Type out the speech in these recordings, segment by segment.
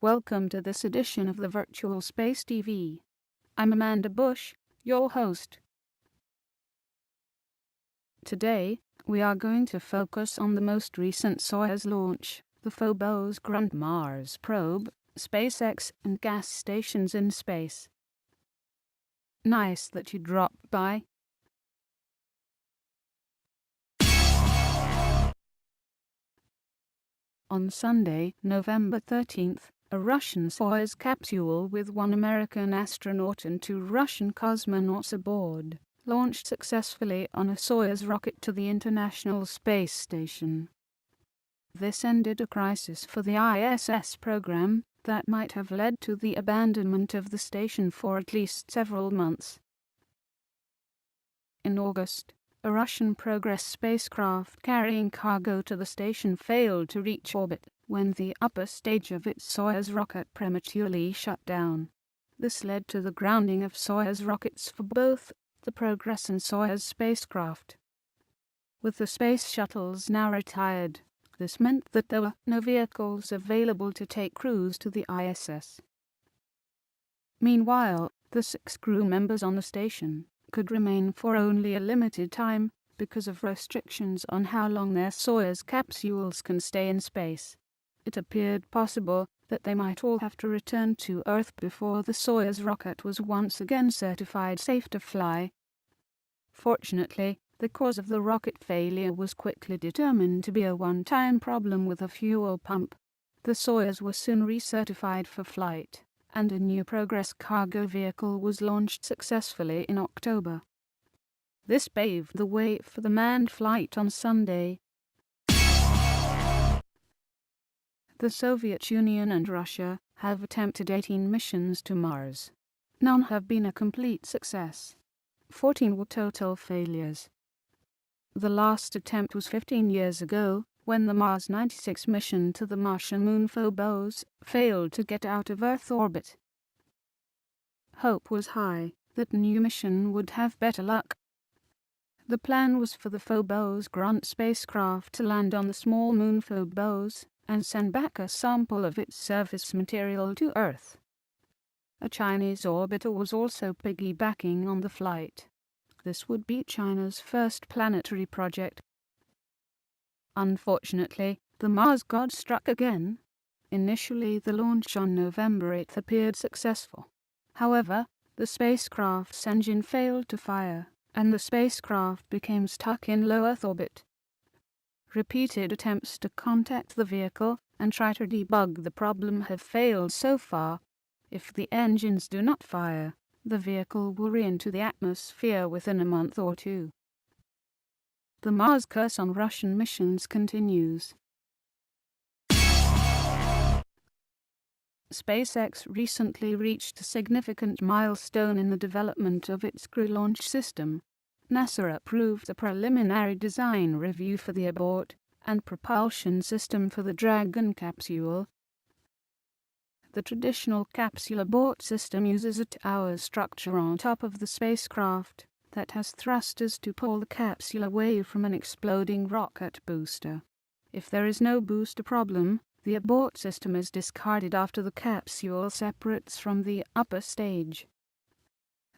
Welcome to this edition of the Virtual Space TV. I'm Amanda Bush, your host. Today, we are going to focus on the most recent Soyuz launch, the Phobos-Grunt Mars probe, SpaceX, and gas stations in space. Nice that you dropped by. On Sunday, November 13th, a Russian Soyuz capsule with one American astronaut and two Russian cosmonauts aboard launched successfully on a Soyuz rocket to the International Space Station. This ended a crisis for the ISS program that might have led to the abandonment of the station for at least several months. In August, a Russian Progress spacecraft carrying cargo to the station failed to reach orbit when the upper stage of its Soyuz rocket prematurely shut down. This led to the grounding of Soyuz rockets for both the Progress and Soyuz spacecraft. With the space shuttles now retired, this meant that there were no vehicles available to take crews to the ISS. Meanwhile, the 6 crew members on the station could remain for only a limited time because of restrictions on how long their Soyuz capsules can stay in space. It appeared possible that they might all have to return to Earth before the Soyuz rocket was once again certified safe to fly. Fortunately, the cause of the rocket failure was quickly determined to be a one-time problem with a fuel pump. The Soyuz was soon recertified for flight, and a new Progress cargo vehicle was launched successfully in October. This paved the way for the manned flight on Sunday. The Soviet Union and Russia have attempted 18 missions to Mars. None have been a complete success. 14 were total failures. The last attempt was 15 years ago, when the Mars 96 mission to the Martian moon Phobos failed to get out of Earth orbit. Hope was high that the new mission would have better luck. The plan was for the Phobos-Grunt spacecraft to land on the small moon Phobos and send back a sample of its surface material to Earth. A Chinese orbiter was also piggybacking on the flight. This would be China's first planetary project. Unfortunately, the Mars god struck again. Initially, the launch on November 8th appeared successful. However, the spacecraft's engine failed to fire, and the spacecraft became stuck in low Earth orbit. Repeated attempts to contact the vehicle and try to debug the problem have failed so far. If the engines do not fire, the vehicle will re-enter the atmosphere within a month or two. The Mars curse on Russian missions continues. SpaceX recently reached a significant milestone in the development of its crew launch system. NASA approved a preliminary design review for the abort and propulsion system for the Dragon capsule. The traditional capsule abort system uses a tower structure on top of the spacecraft that has thrusters to pull the capsule away from an exploding rocket booster. If there is no booster problem, the abort system is discarded after the capsule separates from the upper stage.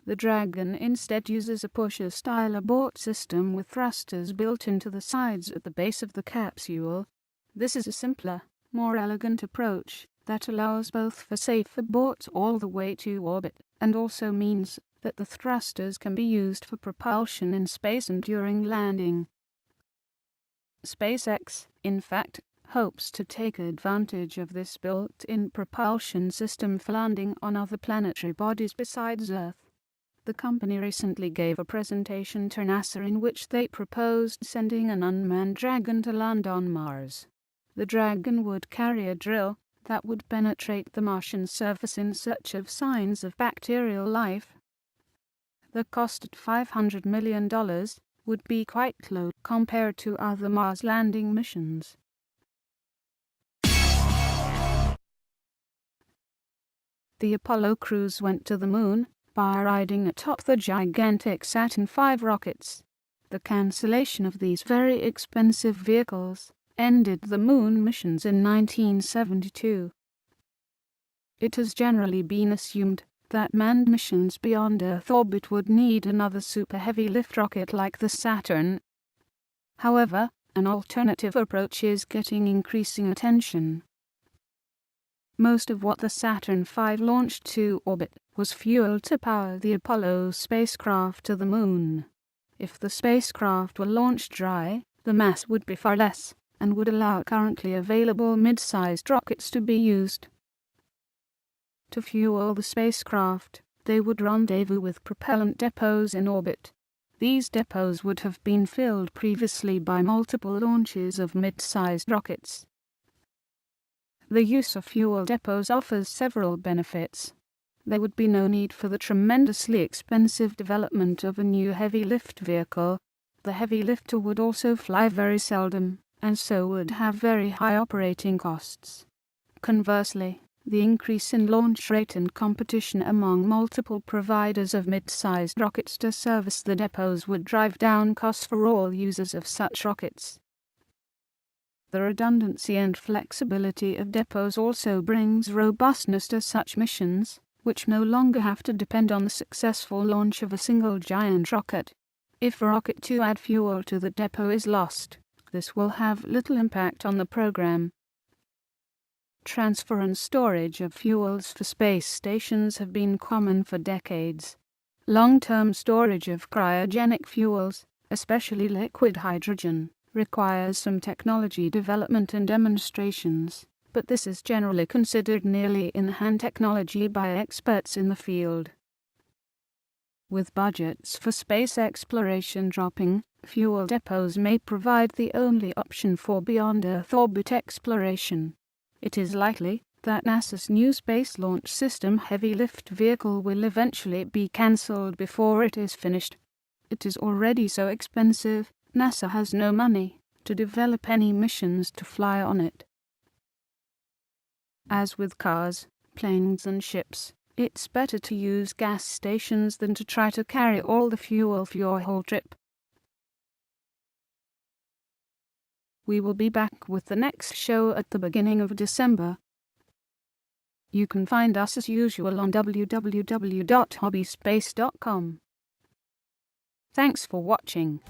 The Dragon instead uses a pusher-style abort system with thrusters built into the sides at the base of the capsule. This is a simpler, more elegant approach that allows both for safe aborts all the way to orbit, and also means that the thrusters can be used for propulsion in space and during landing. SpaceX, in fact, hopes to take advantage of this built-in propulsion system for landing on other planetary bodies besides Earth. The company recently gave a presentation to NASA in which they proposed sending an unmanned Dragon to land on Mars. The Dragon would carry a drill that would penetrate the Martian surface in search of signs of bacterial life. The cost at $500 million would be quite low compared to other Mars landing missions. The Apollo crews went to the moon by riding atop the gigantic Saturn V rockets. The cancellation of these very expensive vehicles ended the moon missions in 1972. It has generally been assumed that manned missions beyond Earth orbit would need another super heavy lift rocket like the Saturn. However, an alternative approach is getting increasing attention. Most of what the Saturn V launched to orbit was fuel to power the Apollo spacecraft to the Moon. If the spacecraft were launched dry, the mass would be far less, and would allow currently available mid-sized rockets to be used. To fuel the spacecraft, they would rendezvous with propellant depots in orbit. These depots would have been filled previously by multiple launches of mid-sized rockets. The use of fuel depots offers several benefits. There would be no need for the tremendously expensive development of a new heavy lift vehicle. The heavy lifter would also fly very seldom, and so would have very high operating costs. Conversely, the increase in launch rate and competition among multiple providers of mid-sized rockets to service the depots would drive down costs for all users of such rockets. The redundancy and flexibility of depots also brings robustness to such missions, which no longer have to depend on the successful launch of a single giant rocket. If a rocket to add fuel to the depot is lost, this will have little impact on the program. Transfer and storage of fuels for space stations have been common for decades. Long-term storage of cryogenic fuels, especially liquid hydrogen, requires some technology development and demonstrations, but this is generally considered nearly in-hand technology by experts in the field. With budgets for space exploration dropping, fuel depots may provide the only option for beyond Earth orbit exploration. It is likely that NASA's new Space Launch System heavy lift vehicle will eventually be cancelled before it is finished. It is already so expensive, NASA has no money to develop any missions to fly on it. As with cars, planes and ships, it's better to use gas stations than to try to carry all the fuel for your whole trip. We will be back with the next show at the beginning of December. You can find us as usual on www.hobbyspace.com. Thanks for watching.